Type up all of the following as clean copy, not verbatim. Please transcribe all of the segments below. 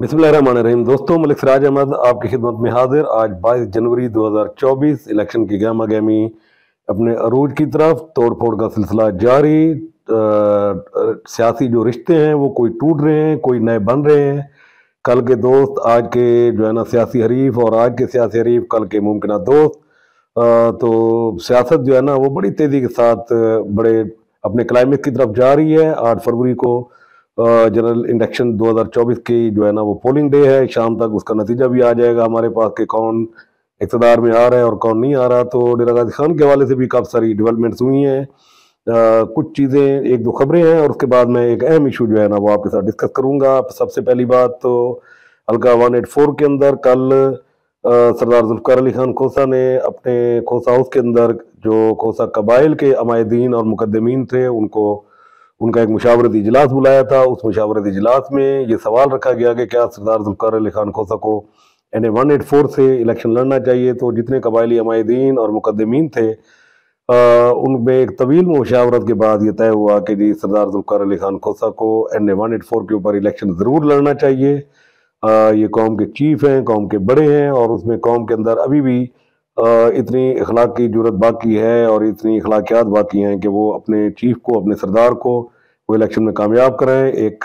बिस्मिल्लाहिर्रहमानिर्रहीम। दोस्तों, मलिक सिराज अहमद आपकी खिदमत में हाजिर। आज 22 जनवरी 2024 इलेक्शन की गहमा गहमी अपने अरूज की तरफ, तोड़ फोड़ का सिलसिला जारी। सियासी जो रिश्ते हैं वो कोई टूट रहे हैं, कोई नए बन रहे हैं। कल के दोस्त आज के जो है ना सियासी हरीफ, और आज के सियासी हरीफ कल के मुमकिन दोस्त। तो सियासत जो है ना वो बड़ी तेज़ी के साथ बड़े अपने क्लाइमेक्स की तरफ जा रही है। 8 फरवरी को जनरल इलेक्शन 2024 की जो है ना वो पोलिंग डे है। शाम तक उसका नतीजा भी आ जाएगा हमारे पास कि कौन इक़्तिदार में आ रहा है और कौन नहीं आ रहा। तो डेरा गाजी खान के हवाले से भी काफ़ी सारी डेवलपमेंट्स हुई हैं। कुछ चीज़ें, एक दो खबरें हैं, और उसके बाद मैं एक अहम इशू जो है ना वो आपके साथ डिस्कस करूंगा। सबसे पहली बात तो हल्का 184 के अंदर कल सरदार जुल्फ़िकार अली खान खोसा ने अपने खोसा हाउस के अंदर जो खोसा कबाइल के अमायदीन और मुकद्दमीन थे उनका एक मुशावरती इजलास बुलाया था। उस मुशावरती इजलास में ये सवाल रखा गया कि क्या सरदार जुल्फ़िकार अली खान खोसा को NA 184 से इलेक्शन लड़ना चाहिए। तो जितने कबायली अमायदीन और मुकद्दमीन थे उनमें एक तवील मुशावरत के बाद ये तय हुआ कि जी सरदार जुल्फ़िकार अली खान खोसा को NA 184 के ऊपर इलेक्शन ज़रूर लड़ना चाहिए। ये कौम के चीफ हैं, कौम के बड़े हैं, और उसमें कौम के अंदर अभी भी इतनी अखलाक की जरूरत बाकी है और इतनी अखलाकियात बाकी हैं कि वो अपने चीफ को, अपने सरदार को वो इलेक्शन में कामयाब कराएं। एक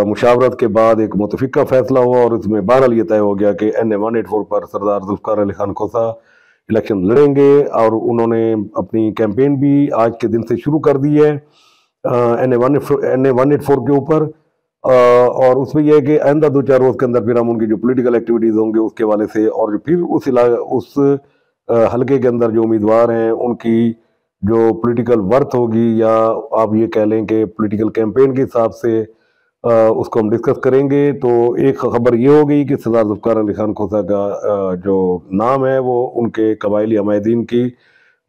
मुशावरत के बाद एक मुतफ़िका फैसला हुआ और उसमें बहरहाल ये तय हो गया कि NA 184 पर सरदार जुल्फ़िकार अली खान खोसा इलेक्शन लड़ेंगे। और उन्होंने अपनी कैंपेन भी आज के दिन से शुरू कर दी है NA 184 के ऊपर। और उसमें यह है कि आइंदा 2-4 रोज़ के अंदर फिर हम उनकी जो पॉलिटिकल एक्टिविटीज़ होंगे उसके वाले से, और फिर उस हलके के अंदर जो उम्मीदवार हैं उनकी जो पॉलिटिकल वर्थ होगी, या आप ये कह लें कि पॉलिटिकल कैंपेन के हिसाब से उसको हम डिस्कस करेंगे। तो एक खबर ये हो गई कि सरदार जुल्फ़िकार अली खान खोसा का जो नाम है वो उनके कबायली अमायदीन की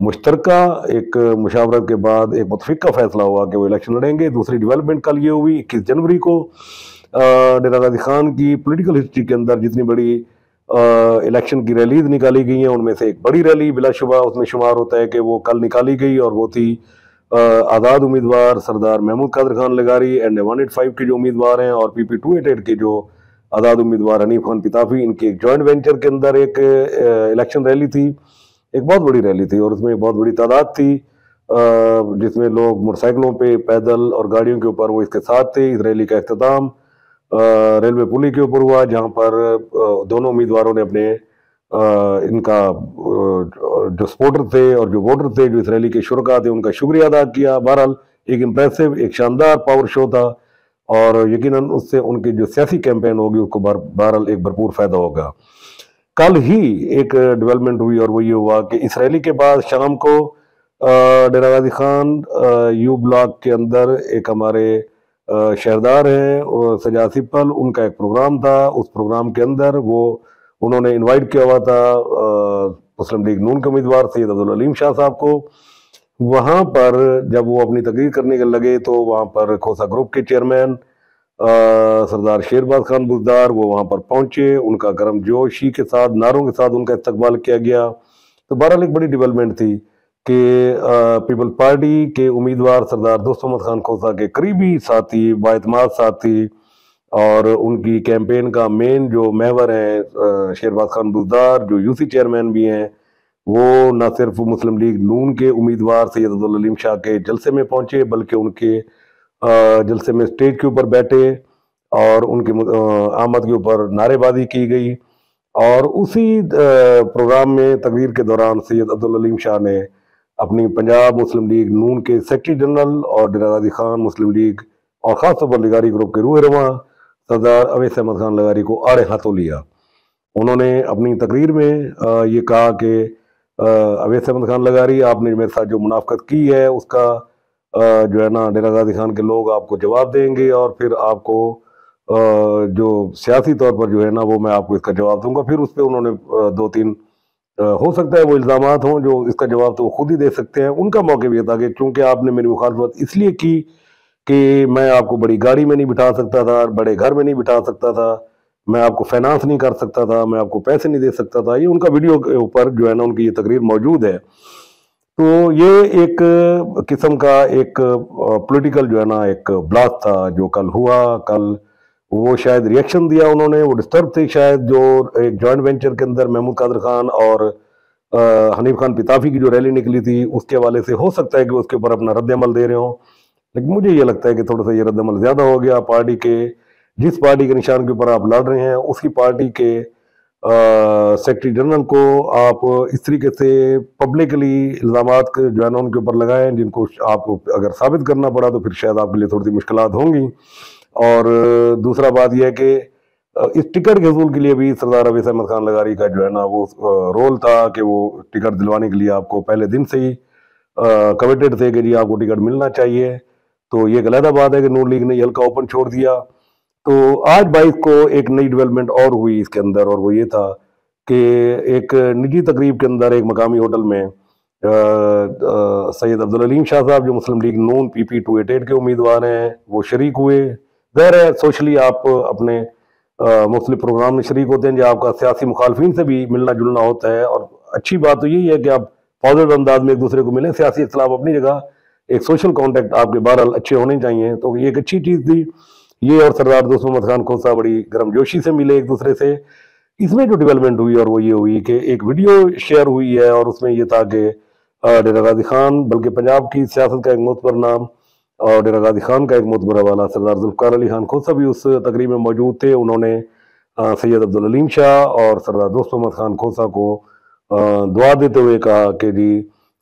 मुश्तरका एक मुशावरत के बाद एक मुतफ़िका फैसला हुआ कि वो इलेक्शन लड़ेंगे। दूसरी डेवलपमेंट कल ये हुई 21 जनवरी को डेरा गाजी खान की पॉलिटिकल हिस्ट्री के अंदर जितनी बड़ी इलेक्शन की रैलीज निकाली गई हैं उनमें से एक बड़ी रैली बिलाशुबा उसमें शुमार होता है कि वो कल निकाली गई, और वो थी आज़ाद उम्मीदवार सरदार महमूद कादर खान लगारी NA 185 के जो उम्मीदवार हैं, और PP 288 के जो आज़ाद उम्मीदवार हनीफ खान पिताफी, इनकी एक जॉइंट वेंचर के अंदर एक इलेक्शन रैली थी। एक बहुत बड़ी रैली थी और उसमें एक बहुत बड़ी तादाद थी जिसमें लोग मोटरसाइकिलों पे, पैदल और गाड़ियों के ऊपर वो इसके साथ थे। इस रैली का अख्ताम रेलवे पुली के ऊपर हुआ, जहां पर दोनों उम्मीदवारों ने अपने इनका जो सपोर्टर थे और जो वोटर थे, जो इस रैली के शुरका थे, उनका शुक्रिया अदा किया। बहरहाल एक इम्प्रेसिव, एक शानदार पावर शो था, और यकीनन उससे उनकी जो सियासी कैंपेन होगी उसको बहरहाल एक भरपूर फायदा होगा। कल ही एक डेवलपमेंट हुई और वो ये हुआ कि इस रैली के बाद शाम को डेरा गाजी खान यू ब्लॉक के अंदर एक हमारे शहरदार हैं सजाद सिप्पल, उनका एक प्रोग्राम था। उस प्रोग्राम के अंदर वो उन्होंने इनवाइट किया हुआ था मुस्लिम लीग नून के उम्मीदवार सैयद अब्दुल अलीम शाह साहब को। वहाँ पर जब वो अपनी तकरीर करने के लगे तो वहाँ पर खोसा ग्रुप के चेयरमैन सरदार शेरबाज खान बुजदार वो वहाँ पर पहुंचे। उनका गर्मजोशी के साथ, नारों के साथ उनका इस्तकबाल किया गया। तो बहरहाल एक बड़ी डेवलपमेंट थी कि पीपल पार्टी के उम्मीदवार सरदार दोस्त मोहम्मद खान खोसा के करीबी साथी, बाएतमाद साथी, और उनकी कैंपेन का मेन जो महवर है शेरबाज खान बुजदार, जो UC चेयरमैन भी हैं, वो न सिर्फ मुस्लिम लीग नून के उम्मीदवार सैयद अब्दुल अलीम शाह के जलसे में पहुंचे, बल्कि उनके जलसे में स्टेज के ऊपर बैठे और उनकी आमद के ऊपर नारेबाजी की गई। और उसी प्रोग्राम में तकरीर के दौरान सैयद अब्दुल अलीम शाह ने अपनी पंजाब मुस्लिम लीग नून के सेक्रेटरी जनरल और डेरा गाजी खान मुस्लिम लीग और ख़ास तौर पर लगारी ग्रुप के रूह रवां सरदार अवैस अहमद खान लगारी को आड़े हाथों लिया। उन्होंने अपनी तकरीर में ये कहा कि अवैस अहमद खान लगारी, आपने मेरे साथ जो मुनाफकत की है उसका जो है ना डेरा गाजी खान के लोग आपको जवाब देंगे, और फिर आपको जो सियासी तौर पर जो है ना वो मैं आपको इसका जवाब दूंगा। फिर उस पर उन्होंने 2-3 हो सकता है वो इल्ज़ामात हों जो इसका जवाब तो वो खुद ही दे सकते हैं। उनका मौके भी था कि चूंकि आपने मेरी मुखालफत इसलिए की कि मैं आपको बड़ी गाड़ी में नहीं बिठा सकता था, बड़े घर में नहीं बिठा सकता था, मैं आपको फाइनेंस नहीं कर सकता था, मैं आपको पैसे नहीं दे सकता था। ये उनका वीडियो के ऊपर जो है ना उनकी ये तकरीर मौजूद है। तो ये एक किस्म का एक पॉलिटिकल जो है ना एक ब्लास्ट था जो कल हुआ। कल वो शायद रिएक्शन दिया उन्होंने, वो डिस्टर्ब थे शायद, जो एक जॉइंट वेंचर के अंदर महमूद कादर खान और हनीफ खान पिताफी की जो रैली निकली थी उसके हवाले से हो सकता है कि उसके ऊपर अपना रद्द-ए-अमल दे रहे हों। लेकिन मुझे ये लगता है कि थोड़ा सा ये रद्द-ए-अमल ज़्यादा हो गया। पार्टी के, जिस पार्टी के निशान के ऊपर आप लड़ रहे हैं उसकी पार्टी के सेक्रेटरी जनरल को आप इस तरीके से पब्लिकली इल्ज़ामात जो है ना उनके ऊपर लगाएं, जिनको आपको अगर साबित करना पड़ा तो फिर शायद आपके लिए थोड़ी सी मुश्किलात होंगी। और दूसरा बात यह है कि इस टिकट के हसूल के लिए भी सरदार अवैस अहमद खान लगारी का जो है ना वो रोल था कि वो टिकट दिलवाने के लिए आपको पहले दिन से ही कमिटेड थे कि जी आपको टिकट मिलना चाहिए। तो ये अलहदा बात है कि नून लीग ने ये हल्का ओपन छोड़ दिया। तो आज 22 को एक नई डेवलपमेंट और हुई इसके अंदर, और वो ये था कि एक निजी तकरीब के अंदर एक मकामी होटल में सैयद अब्दुल अलीम शाह साहब जो मुस्लिम लीग नून PP 288 के उम्मीदवार हैं वो शरीक हुए। ज़ाहिर है सोशली आप अपने मुख्तलिफ प्रोग्राम में शरीक होते हैं जो आपका सियासी मुखालफिन से भी मिलना जुलना होता है, और अच्छी बात तो यही है कि आप पॉजिटिव अंदाज में एक दूसरे को मिलें। सियासी इख्तिलाफ अपनी जगह, एक सोशल कॉन्टेक्ट आपके बहरहाल अच्छे होने चाहिए, तो ये एक अच्छी चीज़ थी। ये और सरदार दोस्त मोहम्मद खान खोसा बड़ी गर्मजोशी से मिले एक दूसरे से। इसमें जो डेवलपमेंट हुई और वो ये हुई कि एक वीडियो शेयर हुई है और उसमें ये था कि डेरा गाजी खान, बल्कि पंजाब की सियासत का एक मोतबर नाम और डेरा गाजी खान का एक मोतबर हवाला सरदार जुल्फ़िकार अली खान खोसा भी उस तकरीब में मौजूद थे। उन्होंने सैयद अब्दुल अलीम शाह और सरदार दोस्त मोहम्मद खान खोसा को दुआ देते हुए कहा कि जी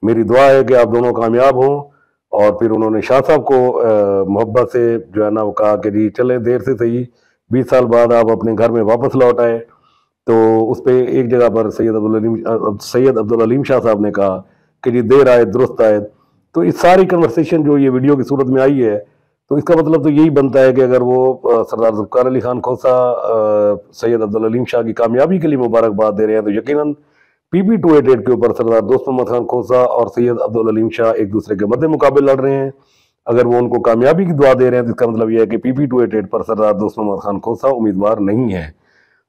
मेरी दुआ है कि आप दोनों कामयाब हों। और फिर उन्होंने शाह साहब को मोहब्बत से जो है ना वो कहा कि जी चले देर से सही 20 साल बाद आप अपने घर में वापस लौट आए। तो उस पर एक जगह पर सैयद अब्दुल अलीम शाह साहब ने कहा कि जी देर आए दुरुस्त आए। तो इस सारी कन्वर्सेशन जो ये वीडियो की सूरत में आई है, तो इसका मतलब तो यही बनता है कि अगर वो सरदार जुल्फ़िकार अली खान खोसा सैयद अब्दुल अलीम शाह की कामयाबी के लिए मुबारकबाद दे रहे हैं, तो यकीनन PP 288 के ऊपर सरदार दोस्त मोहम्मद खान खोसा और सैयद अब्दुल अलीम शाह एक दूसरे के मद्दे मुकाबले लड़ रहे हैं। अगर वो उनको कामयाबी की दुआ दे रहे हैं तो इसका मतलब यह है कि PP 288 पर सरदार दोस्त मोहम्मद खान खोसा उम्मीदवार नहीं है,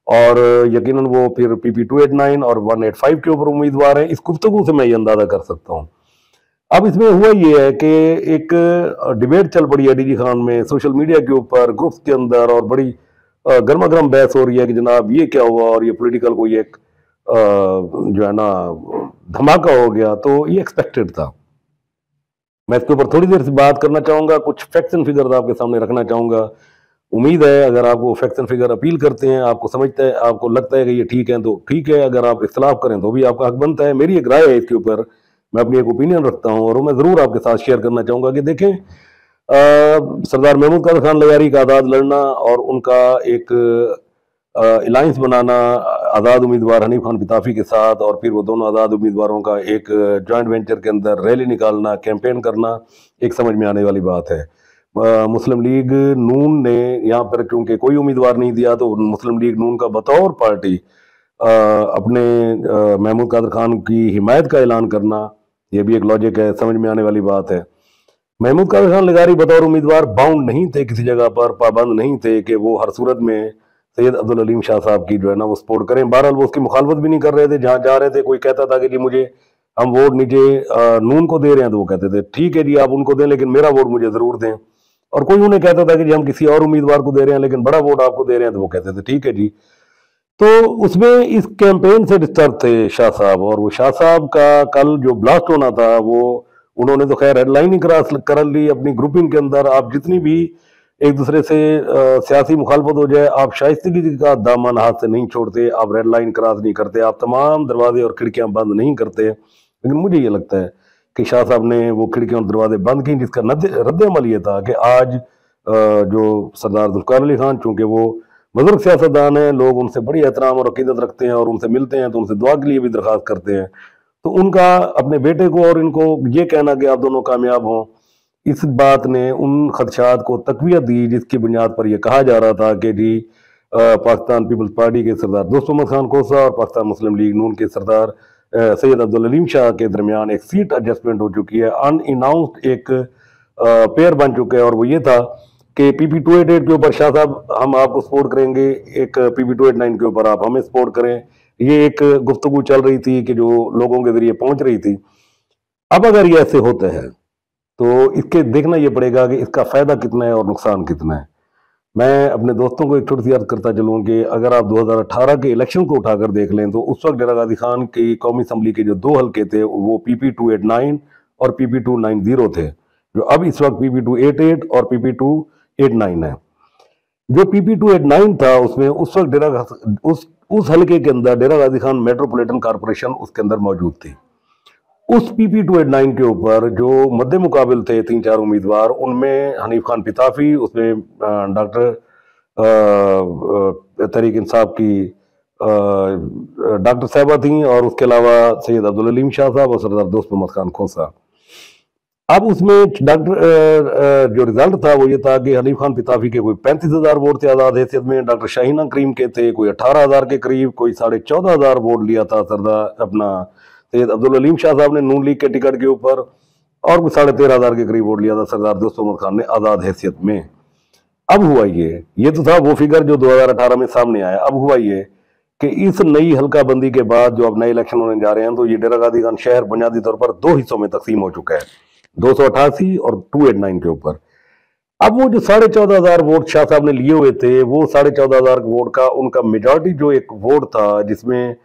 और यकीनन वो फिर PP 289 और 185 के ऊपर उम्मीदवार हैं। इस गुफ्तगू से मैं ये अंदाजा कर सकता हूँ। अब इसमें हुआ ये है कि एक डिबेट चल पड़ी है DG खान में, सोशल मीडिया के ऊपर, ग्रुप्स के अंदर, और बड़ी गर्मा गर्म बहस हो रही है कि जनाब ये क्या हुआ, और ये पॉलिटिकल कोई एक जो है ना धमाका हो गया। तो ये एक्सपेक्टेड था। मैं इसके ऊपर थोड़ी देर से बात करना चाहूँगा, कुछ फैक्ट्स एंड फिगर्स आपके सामने रखना चाहूँगा। उम्मीद है अगर आपको फैक्ट्स एंड फिगर अपील करते हैं, आपको समझता है, आपको लगता है कि ये ठीक है तो ठीक है, अगर आप इख्तलाफ करें तो भी आपका हक बनता है। मेरी एक राय है इसके ऊपर, मैं अपनी एक ओपिनियन रखता हूँ और वो मैं ज़रूर आपके साथ शेयर करना चाहूँगा कि देखें सरदार महमूद कादर खान लगारी का आज़ाद लड़ना और उनका एक अलायंस बनाना आज़ाद उम्मीदवार हनीफ खान पिताफी के साथ, और फिर वो दोनों आज़ाद उम्मीदवारों का एक जॉइंट वेंचर के अंदर रैली निकालना, कैंपेन करना, एक समझ में आने वाली बात है। मुस्लिम लीग नून ने यहाँ पर क्योंकि कोई उम्मीदवार नहीं दिया, तो मुस्लिम लीग नून का बतौर पार्टी अपने महमूद कादर खान की हिमायत का ऐलान करना, ये भी एक लॉजिक है, समझ में आने वाली बात है। महमूद कादर खान लगारी बतौर उम्मीदवार बाउंड नहीं थे, किसी जगह पर पाबंद नहीं थे कि वो हर सूरत में सैयद अब्दुल अलीम शाह साहब की जो है ना वो सपोर्ट करें। बहरहाल वो उसकी मुखालफत भी नहीं कर रहे थे। जहाँ जा रहे थे कोई कहता था कि जी मुझे हम वोट नीचे नून को दे रहे हैं, तो वो कहते थे ठीक है जी आप उनको दें लेकिन मेरा वोट मुझे जरूर दें। और कोई उन्हें कहता था कि जी हम किसी और उम्मीदवार को दे रहे हैं लेकिन बड़ा वोट आपको दे रहे हैं, तो वो कहते थे ठीक है जी। तो उसमें इस कैंपेन से डिस्टर्ब थे शाह साहब, और वो शाह साहब का कल जो ब्लास्ट होना था वो उन्होंने तो खैर हेडलाइन ही क्रॉस कर ली अपनी ग्रुपिंग के अंदर। आप जितनी भी एक दूसरे से सियासी मुखालफत हो जाए, आप शाइस्तगी का दामन हाथ से नहीं छोड़ते, आप रेड लाइन क्रॉस नहीं करते, आप तमाम दरवाजे और खिड़कियां बंद नहीं करते। लेकिन मुझे ये लगता है कि शाह साहब ने वो खिड़कियां और दरवाजे बंद की, जिसका रद्द-ए-अमल ये था कि आज जो सरदार जुल्फ़िकार अली खान, चूँकि वो बुजुर्ग सियासतदान हैं, लोग उनसे बड़ी एहतराम और अकीदत रखते हैं और उनसे मिलते हैं तो उनसे दुआ के लिए भी दरख्वास्त करते हैं, तो उनका अपने बेटे को और इनको ये कहना कि आप दोनों कामयाब हों, इस बात ने उन खदशात को तक़वियत दी जिसकी बुनियाद पर यह कहा जा रहा था कि जी पाकिस्तान पीपल्स पार्टी के सरदार दोस्त मोहम्मद खान खोसा और पाकिस्तान मुस्लिम लीग नून के सरदार सैयद अब्दुल अलीम शाह के दरमियान एक सीट एडजस्टमेंट हो चुकी है। अनअनाउंस्ड एक पेयर बन चुके हैं, और वो ये था कि PP 288 के ऊपर शाह साहब हम आपको सपोर्ट करेंगे, एक PP 289 के ऊपर आप हमें सपोर्ट करें। ये एक गुफ्तगू चल रही थी कि जो लोगों के जरिए पहुंच रही थी। अब अगर ये ऐसे होते हैं तो इसके देखना ये पड़ेगा कि इसका फायदा कितना है और नुकसान कितना है। मैं अपने दोस्तों को एक छोटी सी अर्ज करता चलूँ कि अगर आप 2018 के इलेक्शन को उठाकर देख लें तो उस वक्त डेरा गाजी खान की कौमी असम्बली के जो दो हल्के थे वो PP 289 और PP 290 थे, जो अब इस वक्त PP 288 और PP 289 है। जो PP 289 था उसमें उस वक्त उस हल्के के अंदर डेरा गाजी खान मेट्रोपॉलिटन कॉरपोरेशन उसके अंदर मौजूद थी। उस PP 289 के ऊपर जो मद्दे मुकाबिल थे 3-4 उम्मीदवार, उनमें हनीफ खान पिताफी, उसमें डॉक्टर तहरीक इंसाफ की डॉक्टर साहबा थी, और उसके अलावा सैयद अब्दुल अलीम शाह साहब और सरदार दोस्त मोहम्मद खान खोसा। अब उसमें जो रिजल्ट था वो ये था कि हनीफ खान पिताफी के कोई 35,000 वोट थे आज़ाद हैसियत में, डॉक्टर शाहीना करीम के थे कोई 18,000 के करीब, कोई 14,500 वोट लिया था सरदार अपना सैयद अब्दुल अलीम शाह साहब ने नून लीग के टिकट के ऊपर, और कोई 13,500 के करीब वोट लिया था सरदार दोस्त मोहम्मद खान ने आज़ाद हैसियत में। अब हुआ ये तो था वो फिगर जो 2018 में सामने आया। अब हुआ ये कि इस नई हल्का बंदी के बाद जो अब नए इलेक्शन होने जा रहे हैं, तो ये डेरा गाजी खान शहर बुनियादी तौर पर दो हिस्सों में तकसीम हो चुका है, 288 और 289 के ऊपर। अब वो जो 14,500 वोट शाह साहब ने लिए हुए थे, वो 14,500 वोट का उनका मेजॉरिटी जो एक वोट था, जिसमें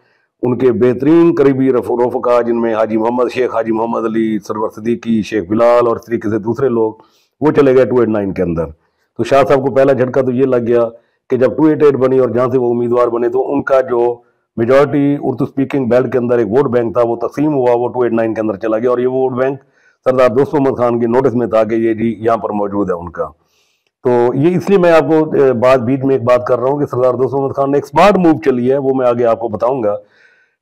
उनके बेहतरीन करीबी रफका जिनमें हाजी मोहम्मद, शेख हाजी मोहम्मद अली, सरवर सदीकी, शेख बिलाल और इस तरीके से दूसरे लोग, वो चले गए 289 के अंदर। तो शाह साहब को पहला झटका तो ये लग गया कि जब 288 बनी और जहां से वो उम्मीदवार बने, तो उनका जो मेजॉरिटी उर्दू स्पीकिंग बेल्ट के अंदर एक वोट बैंक था वो तकसीम हुआ, वो 289 के अंदर चला गया, और ये वोट बैंक सरदार दोस्त मोहम्मद खान के नोटिस में था कि ये जी यहाँ पर मौजूद है उनका। तो ये इसलिए मैं आपको बीच में एक बात कर रहा हूँ कि सरदार दोस्त मोहम्मद खान ने एक स्मार्ट मूव चली है, वो मैं आगे आपको बताऊंगा।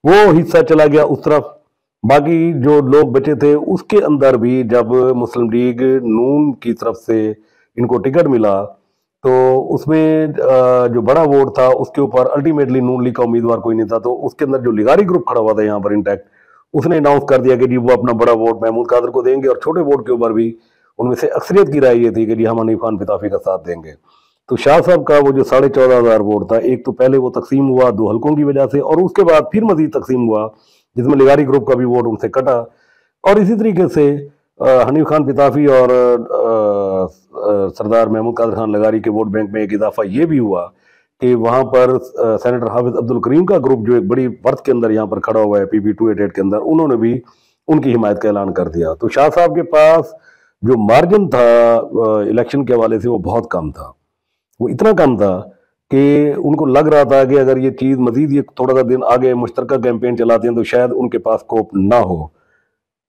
वो हिस्सा चला गया उस तरफ, बाकी जो लोग बचे थे उसके अंदर भी जब मुस्लिम लीग नून की तरफ से इनको टिकट मिला, तो उसमें जो बड़ा वोट था उसके ऊपर अल्टीमेटली नून लीग का उम्मीदवार कोई नहीं था, तो उसके अंदर जो लिगारी ग्रुप खड़ा हुआ था यहाँ पर इंटैक्ट, उसने अनाउंस कर दिया कि जी वो अपना बड़ा वोट महमूद कादर को देंगे, और छोटे वोट के ऊपर भी उनमें से अक्सरियत की राय ये थी कि जी हम हनीफ खान पिताफी का साथ देंगे। तो शाह साहब का वो जो 14,500 वोट था, एक तो पहले वो तकसीम हुआ दो हल्कों की वजह से, और उसके बाद फिर मजीद तकसीम हुआ जिसमें लिगारी ग्रुप का भी वोट उनसे कटा। और इसी तरीके से हनीफ खान पिताफी और सरदार महमूद कादर खान लगारी के वोट बैंक में एक इजाफा ये भी हुआ कि वहां पर सेनेटर हाफिज अब्दुल करीम का ग्रुप जो एक बड़ी वर्थ के अंदर यहाँ पर खड़ा हुआ है PP 288 के अंदर, उन्होंने भी उनकी हिमायत का ऐलान कर दिया। तो शाह साहब के पास जो मार्जिन था इलेक्शन के हवाले से वो बहुत कम था, वो इतना कम था कि उनको लग रहा था कि अगर ये चीज़ मजीद ये थोड़ा सा दिन आगे मुश्तरका कैंपेन चलाते हैं तो शायद उनके पास स्कोप ना हो।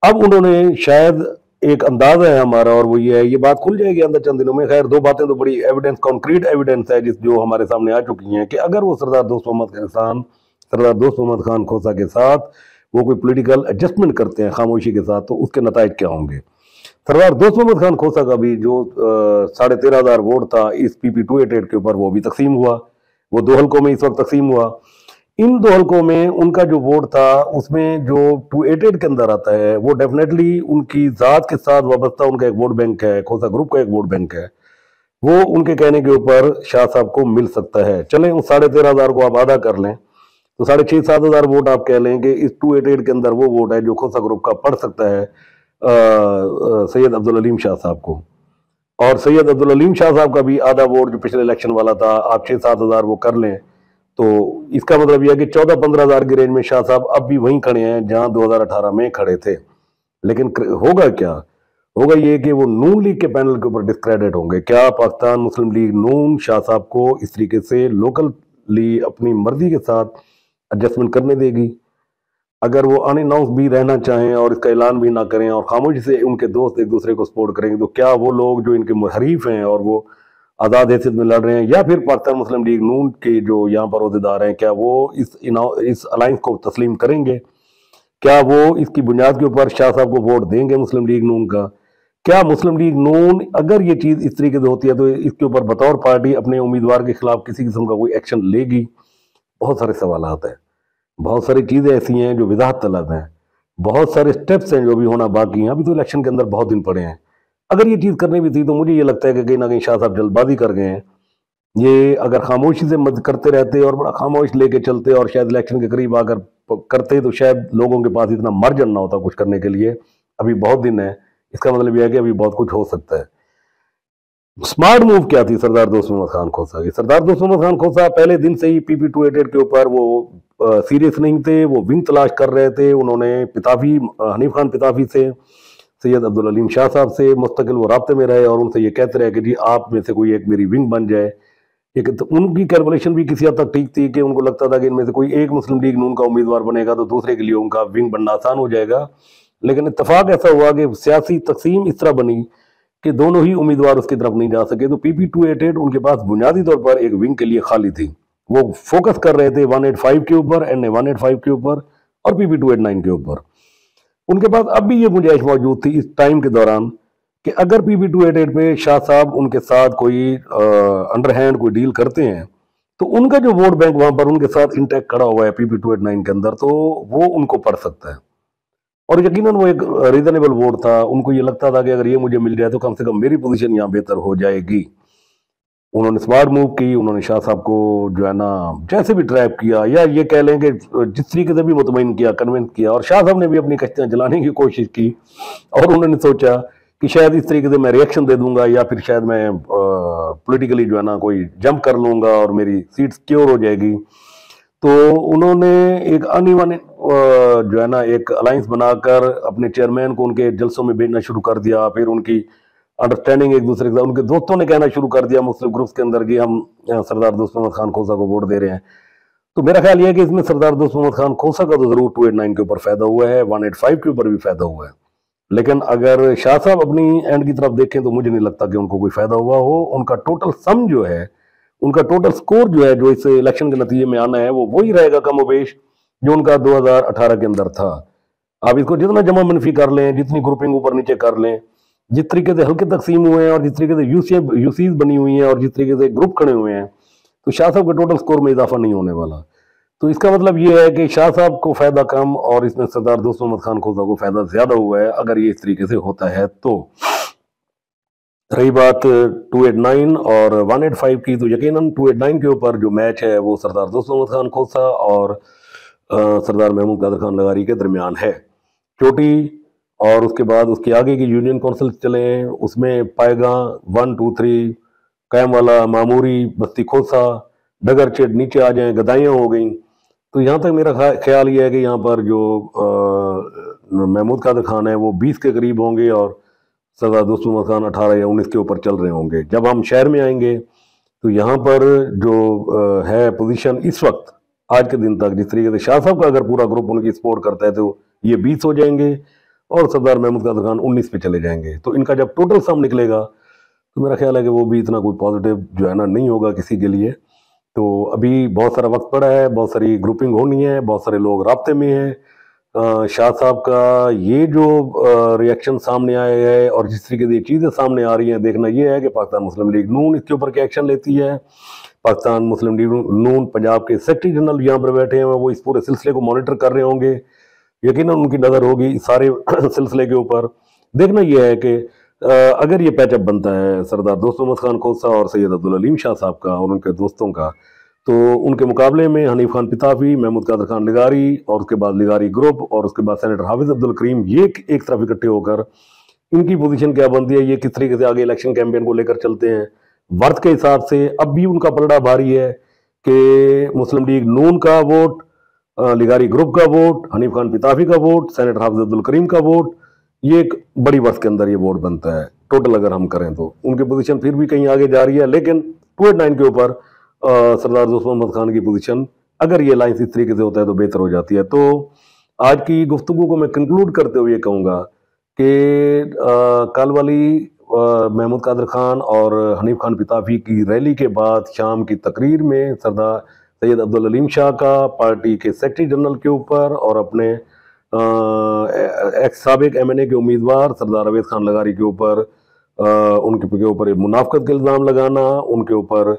अब उन्होंने शायद एक अंदाजा है हमारा, और वो ये है, ये बात खुल जाएगी अंदर चंद दिनों में। खैर दो बातें तो बड़ी एविडेंस, कॉन्क्रीट एविडेंस है जिस जो हमारे सामने आ चुकी हैं कि अगर वो सरदार दोस्त मोहम्मद खान खोसा के साथ वो कोई पॉलिटिकल एडजस्टमेंट करते हैं खामोशी के साथ, तो उसके नताइज क्या होंगे। सरदार दोस्त मोहम्मद खान खोसा का भी जो 13,500 वोट था इस PP 288 के ऊपर, वो भी तकसीम हुआ, वो दो हल्कों में इस वक्त तकसीम हुआ। इन दो हल्कों में उनका जो वोट था उसमें जो 288 के अंदर आता है वो डेफिनेटली उनकी ज़ात के साथ वाबस्ता उनका एक वोट बैंक है, खोसा ग्रुप का एक वोट बैंक है, वो उनके कहने के ऊपर शाह साहब को मिल सकता है। चलें उस 13,500 को आप आधा कर लें तो 6,500-7,000 वोट आप कह लें कि इस 288 के अंदर वो वोट है जो खोसा ग्रुप का पड़ सकता है सैयद अब्दुल अलीम शाह साहब को। और सैयद अब्दुल अलीम शाह साहब का भी आधा वोट जो पिछले इलेक्शन वाला था, आप 6-7,000 वो कर लें, तो इसका मतलब यह है कि 14-15,000 की रेंज में शाह साहब अब भी वहीं खड़े हैं जहां 2018 में खड़े थे। लेकिन होगा क्या, होगा ये कि वो नून लीग के पैनल के ऊपर डिस्क्रेडिट होंगे। क्या पाकिस्तान मुस्लिम लीग नून शाह साहब को इस तरीके से लोकली अपनी मर्जी के साथ एडजस्टमेंट करने देगी? अगर वो अनअनाउंस भी रहना चाहें और इसका ऐलान भी ना करें और खामोशी से उनके दोस्त एक दूसरे को सपोर्ट करेंगे, तो क्या वो लोग जो इनके हरीफ हैं और वो आज़ाद हैसियत में लड़ रहे हैं, या फिर पाकिस्तान मुस्लिम लीग नून के जो यहाँ पर अहदेदार हैं, क्या वो इस अलायंस को तस्लीम करेंगे? क्या वो इसकी बुनियाद के ऊपर शाह साहब को वोट देंगे मुस्लिम लीग नून का? क्या मुस्लिम लीग नून अगर ये चीज़ इस तरीके से होती है तो इसके ऊपर बतौर पार्टी अपने उम्मीदवार के खिलाफ किसी किस्म का कोई एक्शन लेगी? बहुत सारे सवाल आते हैं, बहुत सारी चीज़ें ऐसी हैं जो वजाहत तलब हैं, बहुत सारे स्टेप्स हैं जो भी होना बाकी हैं। अभी तो इलेक्शन के अंदर बहुत दिन पड़े हैं। अगर ये चीज़ करनी भी थी तो मुझे ये लगता है कि कहीं ना कहीं शाह साहब जल्दबाजी कर गए हैं। ये अगर खामोशी से मत करते रहते और बड़ा खामोश लेके चलते और शायद इलेक्शन के करीब आकर करते, तो शायद लोगों के पास इतना मार्जिन ना होता कुछ करने के लिए। अभी बहुत दिन है, इसका मतलब यह है कि अभी बहुत कुछ हो सकता है। स्मार्ट मूव क्या थी सरदार दोस्त मोहम्मद खान खोसा की? सरदार दोस्त मोहम्मद खान खोसा पहले दिन से ही PP-288 के ऊपर वो सीरियस नहीं थे, वो विंग तलाश कर रहे थे। उन्होंने पिताफी हनीफ खान पिताफी से, सैयद अब्दुल अलीम शाह साहब से मुस्तकिल वो राब्ते में रहे और उनसे ये कहते रहे कि जी आप में से कोई एक मेरी विंग बन जाए। एक तो उनकी कैलकुलेशन भी किसी हद तक ठीक थी कि उनको लगता था कि इनमें से कोई एक मुस्लिम लीग नून का उम्मीदवार बनेगा तो दूसरे के लिए उनका विंग बनना आसान हो जाएगा। लेकिन इत्तेफाक ऐसा हुआ कि सियासी तकसीम इस तरह बनी कि दोनों ही उम्मीदवार उसकी तरफ नहीं जा सके। तो PP-288 उनके पास बुनियादी तौर पर एक विंग के लिए खाली थी। वो फोकस कर रहे थे 185 के ऊपर, NA-185 के ऊपर और PP-289 के ऊपर। उनके पास अब भी ये गुंजाइश मौजूद थी इस टाइम के दौरान कि अगर PP-288 पे शाह साहब उनके साथ कोई अंडरहैंड कोई डील करते हैं तो उनका जो वोट बैंक वहां पर उनके साथ इंटैक्ट खड़ा हुआ है PP-289 के अंदर, तो वो उनको पड़ सकता है। और यकीनन वो एक रीजनेबल वोट था। उनको ये लगता था कि अगर ये मुझे मिल जाए तो कम से कम मेरी पोजीशन यहाँ बेहतर हो जाएगी। उन्होंने स्मार्ट मूव की, उन्होंने शाह साहब को जो है ना जैसे भी ट्रैप किया, या ये कह लें कि जिस तरीके से भी मुतमईन किया, कन्विंस किया, और शाह साहब ने भी अपनी कश्तियां जलाने की कोशिश की। और उन्होंने सोचा कि शायद इस तरीके से मैं रिएक्शन दे दूंगा या फिर शायद मैं पॉलिटिकली जो है ना कोई जंप कर लूंगा और मेरी सीट सिक्योर हो जाएगी। तो उन्होंने एक अनइवन जो है ना एक अलायंस बनाकर अपने चेयरमैन को उनके जलसों में भेजना शुरू कर दिया। फिर उनकी अंडरस्टैंडिंग एक दूसरे के साथ, उनके दोस्तों ने कहना शुरू कर दिया मुस्लिम ग्रुप्स के अंदर कि हम सरदार दोस्त मोहम्मद खान खोसा को वोट दे रहे हैं। तो मेरा ख्याल यह है कि इसमें सरदार दोस्त मोहम्मद खान खोसा का तो जरूर 289 के ऊपर फायदा हुआ है, 185 के ऊपर भी फायदा हुआ है। लेकिन अगर शाह साहब अपनी एंड की तरफ देखें तो मुझे नहीं लगता कि उनको कोई फायदा हुआ हो। उनका टोटल सम जो है, उनका टोटल स्कोर जो है जो इस इलेक्शन के नतीजे में आना है, वो वही रहेगा कम बेश जो उनका 2018 के अंदर था। आप इसको जितना जमा मनफी कर लें, जितनी ग्रुपिंग ऊपर नीचे कर लें, जिस तरीके से हल्के तकसीम हुए हैं और जिस तरीके से यूसीज बनी हुई हैं और जिस तरीके से ग्रुप खड़े हुए हैं, तो शाह साहब के टोटल स्कोर में इजाफा नहीं होने वाला। तो इसका मतलब ये है कि शाह साहब को फायदा कम और इसमें सरदार दोस्त मोहम्मद खान खोसा को फायदा ज्यादा हुआ है अगर ये इस तरीके से होता है। तो रही बात 289 और 185 की, तो यकीनन 289 के ऊपर जो मैच है वो सरदार दोस्त मोहम्मद खान खोसा और सरदार महमूद कादर खान लगारी के दरमियान है। चोटी और उसके बाद उसके आगे की यूनियन काउंसिल चले, उसमें पाएगा 1, 2, 3 कैम वाला, मामूरी, बस्ती खोसा, डगर चेट नीचे आ जाए, गदाइयाँ हो गई। तो यहाँ तक मेरा ख्याल ये है कि यहाँ पर जो महमूद कादर खान है वो 20 के करीब होंगे और सरदार दोस्त मोहम्मद खान 18 या 19 के ऊपर चल रहे होंगे। जब हम शहर में आएंगे तो यहाँ पर जो है पोजीशन इस वक्त आज के दिन तक, जिस तरीके से शाह साहब का अगर पूरा ग्रुप उनकी सपोर्ट करता है तो ये 20 हो जाएंगे और सरदार महमूद कादर खान 19 पे चले जाएंगे। तो इनका जब टोटल सम निकलेगा तो मेरा ख्याल है कि वो भी इतना कोई पॉजिटिव जो है ना नहीं होगा किसी के लिए। तो अभी बहुत सारा वक्त पड़ा है, बहुत सारी ग्रुपिंग होनी है, बहुत सारे लोग राब्ते में हैं। शाह साहब का ये जो रिएक्शन सामने आया है और जिस तरीके से चीज़ें सामने आ रही हैं, देखना ये है कि पाकिस्तान मुस्लिम लीग नून इसके ऊपर क्या एक्शन लेती है। पाकिस्तान मुस्लिम लीग नून पंजाब के सेक्रेटरी जनरल यहाँ पर बैठे हैं, वो इस पूरे सिलसिले को मॉनिटर कर रहे होंगे। यकीनन उनकी नज़र होगी इस सारे सिलसिले के ऊपर। देखना यह है कि अगर ये पैचअप बनता है सरदार दोस्त मोहम्मद खान खोसा और सैयद अब्दुल अलीम शाह साहब का और उनके दोस्तों का, तो उनके मुकाबले में हनीफ खान पिताफी, महमूद कादर खान लिगारी और उसके बाद लिगारी ग्रुप और उसके बाद सेनेटर हाफिज अब्दुल करीम, ये एक तरफ इकट्ठे होकर इनकी पोजीशन क्या बनती है, ये किस तरीके से आगे इलेक्शन कैंपेन को लेकर चलते हैं। वर्थ के हिसाब से अब भी उनका पलड़ा भारी है कि मुस्लिम लीग नून का वोट, लिगारी ग्रुप का वोट, हनीफ खान पिताफी का वोट, सेनेटर हाफिज अब्दुल करीम का वोट, ये एक बड़ी वर्ष के अंदर ये वोट बनता है। टोटल अगर हम करें तो उनकी पोजीशन फिर भी कहीं आगे जा रही है। लेकिन 289 के ऊपर सरदार दोस्त मोहम्मद खान की पोजीशन, अगर ये लाइन इस तरीके से होता है तो बेहतर हो जाती है। तो आज की गुफ्तगू को मैं कंक्लूड करते हुए कहूँगा कि कल वाली महमूद कादर खान और हनीफ खान पिताफी की रैली के बाद शाम की तकरीर में सरदार सैयद अब्दुल अलीम शाह का पार्टी के सेक्रेटरी जनरल के ऊपर और अपने एक्स साबिक MNA के उम्मीदवार सरदार अवैध खान लगारी के ऊपर उनके ऊपर मुनाफकत का इल्ज़ाम लगाना, उनके ऊपर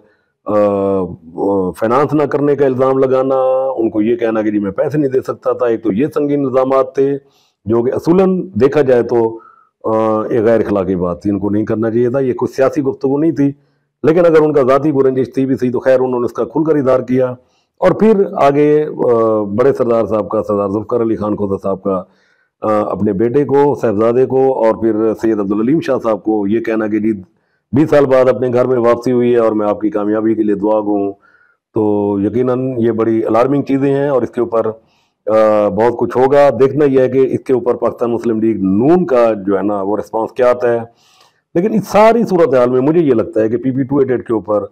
फाइनेंस ना करने का इल्ज़ाम लगाना, उनको ये कहना कि जी मैं पैसे नहीं दे सकता था, एक तो ये संगीन इल्ज़ामात थे जो कि असूलन देखा जाए तो एक गैर अखलाकी बात थी, इनको नहीं करना चाहिए था। ये कोई सियासी गुफ्तगू नहीं थी, लेकिन अगर उनका ज़ाती कोई रंजिश थी भी सही तो खैर उन्होंने इसका खुलकर इज़हार किया। और फिर आगे बड़े सरदार साहब का, सरदार जुल्फ़िकार अली खान खोसा साहब का अपने बेटे को, साहबजादे को और फिर सैयद अब्दुल अलीम शाह साहब को ये कहना कि जी 20 साल बाद अपने घर में वापसी हुई है और मैं आपकी कामयाबी के लिए दुआ गो हूँ। तो यकीनन ये बड़ी अलार्मिंग चीज़ें हैं और इसके ऊपर बहुत कुछ होगा। देखना यह है कि इसके ऊपर पाकिस्तान मुस्लिम लीग नून का जो है ना वो रिस्पांस क्या आता है। लेकिन इस सारी सूरत हाल में मुझे ये लगता है कि PP288 के ऊपर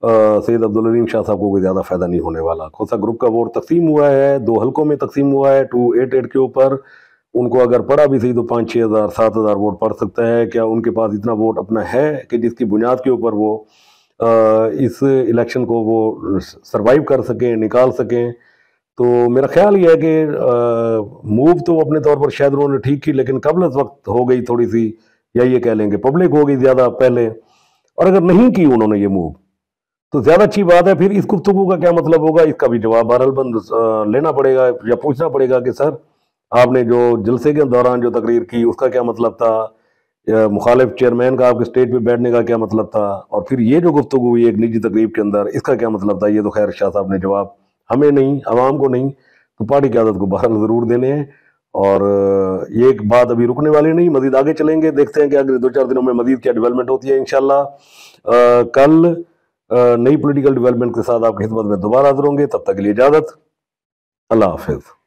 सैयद अब्दुल अलीम शाह साहब को कोई ज़्यादा फायदा नहीं होने वाला। खोसा ग्रुप का वोट तकसीम हुआ है, 2 हलकों में तकसीम हुआ है 288 के ऊपर। उनको अगर पड़ा भी सही तो 5-6 हज़ार 7 हज़ार वोट पड़ सकता है। क्या उनके पास इतना वोट अपना है कि जिसकी बुनियाद के ऊपर वो इस इलेक्शन को वो सरवाइव कर सकें, निकाल सकें? तो मेरा ख्याल ये है कि मूव तो अपने तौर पर शायद उन्होंने ठीक की, लेकिन कबल वक्त हो गई थोड़ी सी, या ये कह लेंगे पब्लिक हो गई ज़्यादा पहले। और अगर नहीं की उन्होंने ये मूव तो ज़्यादा अच्छी बात है। फिर इस गुफ्तगू का क्या मतलब होगा, इसका भी जवाब बहरहाल बंद लेना पड़ेगा या पूछना पड़ेगा कि सर आपने जो जलसे के दौरान जो तकरीर की उसका क्या मतलब था, मुखालिफ चेयरमैन का आपके स्टेज पे बैठने का क्या मतलब था, और फिर ये जो गुफ्तगू हुई एक निजी तकरीब के अंदर इसका क्या मतलब था। ये तो खैर शाह साहब ने जवाब हमें नहीं, आवाम को नहीं, तो पार्टी की आदत को बहरहाल ज़रूर देने हैं। और ये एक बात अभी रुकने वाली नहीं, मजीद आगे चलेंगे, देखते हैं कि अगले 2-4 दिनों में मजीद क्या डेवलपमेंट होती है। इंशाल्लाह कल नई पॉलिटिकल डेवलपमेंट के साथ आपकी खिदमत में दोबारा हाजिर होंगे। तब तक के लिए इजाज़त, अल्लाह हाफिज़।